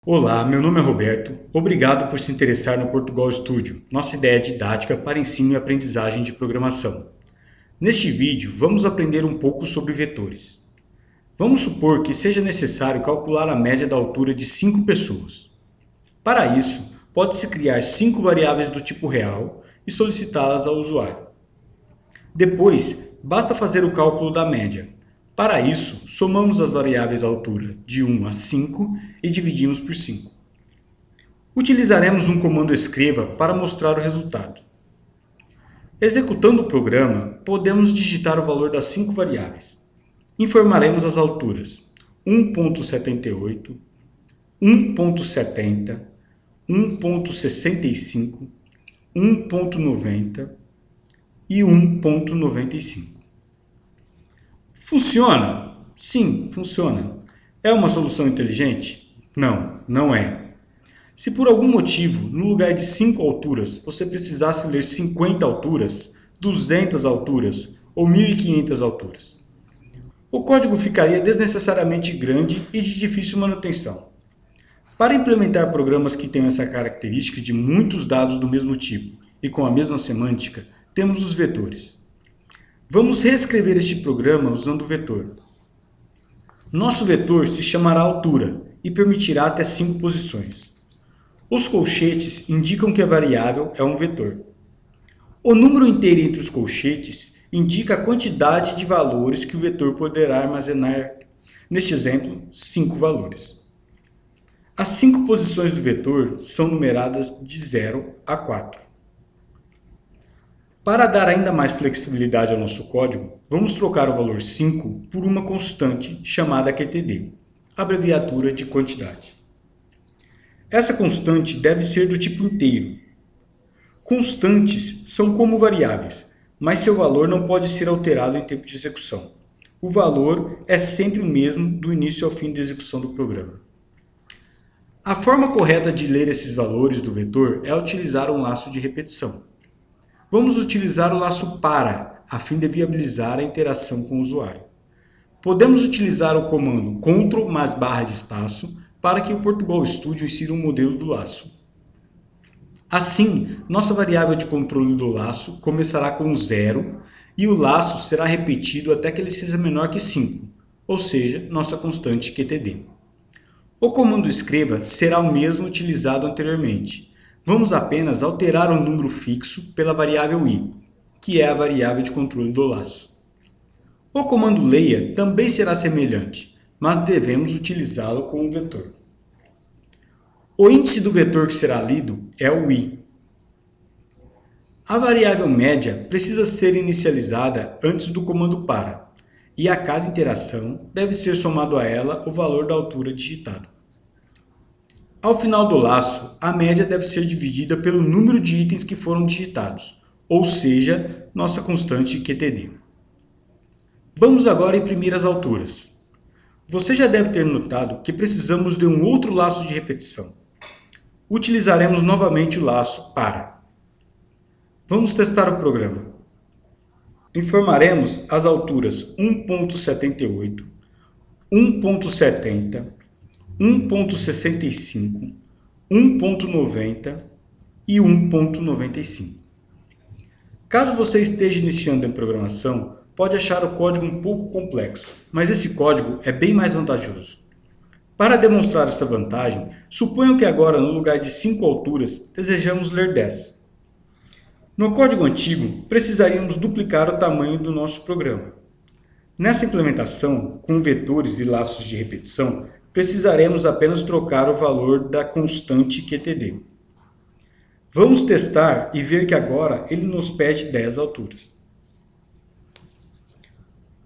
Olá, meu nome é Roberto. Obrigado por se interessar no Portugal Studio, nossa ideia didática para ensino e aprendizagem de programação. Neste vídeo, vamos aprender um pouco sobre vetores. Vamos supor que seja necessário calcular a média da altura de 5 pessoas. Para isso, pode-se criar 5 variáveis do tipo real e solicitá-las ao usuário. Depois, basta fazer o cálculo da média. Para isso, somamos as variáveis altura de 1 a 5 e dividimos por 5. Utilizaremos um comando escreva para mostrar o resultado. Executando o programa, podemos digitar o valor das 5 variáveis. Informaremos as alturas 1.78, 1.70, 1.65, 1.90 e 1.95. Funciona? Sim, funciona. É uma solução inteligente? Não, não é. Se por algum motivo, no lugar de 5 alturas, você precisasse ler 50 alturas, 200 alturas ou 1500 alturas, o código ficaria desnecessariamente grande e de difícil manutenção. Para implementar programas que tenham essa característica de muitos dados do mesmo tipo e com a mesma semântica, temos os vetores. Vamos reescrever este programa usando o vetor. Nosso vetor se chamará altura e permitirá até 5 posições. Os colchetes indicam que a variável é um vetor. O número inteiro entre os colchetes indica a quantidade de valores que o vetor poderá armazenar. Neste exemplo, 5 valores. As 5 posições do vetor são numeradas de 0 a 4. Para dar ainda mais flexibilidade ao nosso código, vamos trocar o valor 5 por uma constante chamada QTD, abreviatura de quantidade. Essa constante deve ser do tipo inteiro. Constantes são como variáveis, mas seu valor não pode ser alterado em tempo de execução. O valor é sempre o mesmo do início ao fim da execução do programa. A forma correta de ler esses valores do vetor é utilizar um laço de repetição. Vamos utilizar o laço para, a fim de viabilizar a interação com o usuário. Podemos utilizar o comando Ctrl mais barra de espaço para que o Portugal Studio insira um modelo do laço. Assim, nossa variável de controle do laço começará com 0 e o laço será repetido até que ele seja menor que 5, ou seja, nossa constante QTD. O comando escreva será o mesmo utilizado anteriormente. Vamos apenas alterar o número fixo pela variável i, que é a variável de controle do laço. O comando leia também será semelhante, mas devemos utilizá-lo com o vetor. O índice do vetor que será lido é o i. A variável média precisa ser inicializada antes do comando para, e a cada interação deve ser somado a ela o valor da altura digitado. Ao final do laço, a média deve ser dividida pelo número de itens que foram digitados, ou seja, nossa constante QTD. Vamos agora imprimir as alturas. Você já deve ter notado que precisamos de um outro laço de repetição. Utilizaremos novamente o laço para. Vamos testar o programa. Informaremos as alturas 1.78, 1.70, 1.65, 1.90 e 1.95. Caso você esteja iniciando em programação, pode achar o código um pouco complexo, mas esse código é bem mais vantajoso. Para demonstrar essa vantagem, suponho que agora no lugar de 5 alturas, desejamos ler 10. No código antigo, precisaríamos duplicar o tamanho do nosso programa. Nessa implementação, com vetores e laços de repetição, precisaremos apenas trocar o valor da constante QTD. Vamos testar e ver que agora ele nos pede 10 alturas.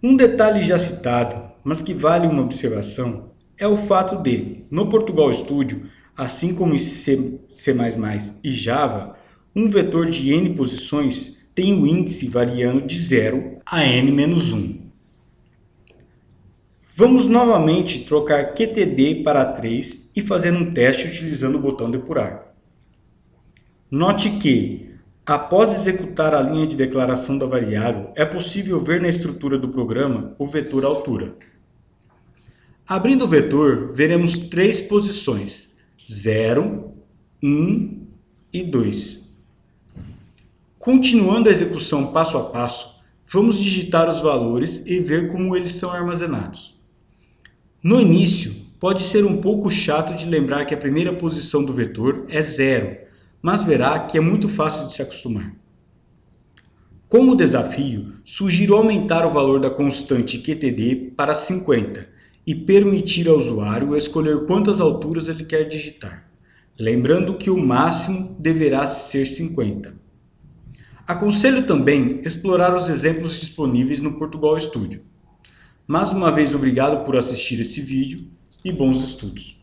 Um detalhe já citado, mas que vale uma observação, é o fato de, no Portugal Studio, assim como em C++ e Java, um vetor de n posições tem o índice variando de 0 a n-1. Vamos novamente trocar QTD para 3 e fazer um teste utilizando o botão depurar. Note que, após executar a linha de declaração da variável, é possível ver na estrutura do programa o vetor altura. Abrindo o vetor, veremos 3 posições, 0, 1 e 2. Continuando a execução passo a passo, vamos digitar os valores e ver como eles são armazenados. No início, pode ser um pouco chato de lembrar que a primeira posição do vetor é 0, mas verá que é muito fácil de se acostumar. Como desafio, sugiro aumentar o valor da constante QTD para 50 e permitir ao usuário escolher quantas alturas ele quer digitar, lembrando que o máximo deverá ser 50. Aconselho também explorar os exemplos disponíveis no Portugal Studio. Mais uma vez, obrigado por assistir esse vídeo e bons estudos!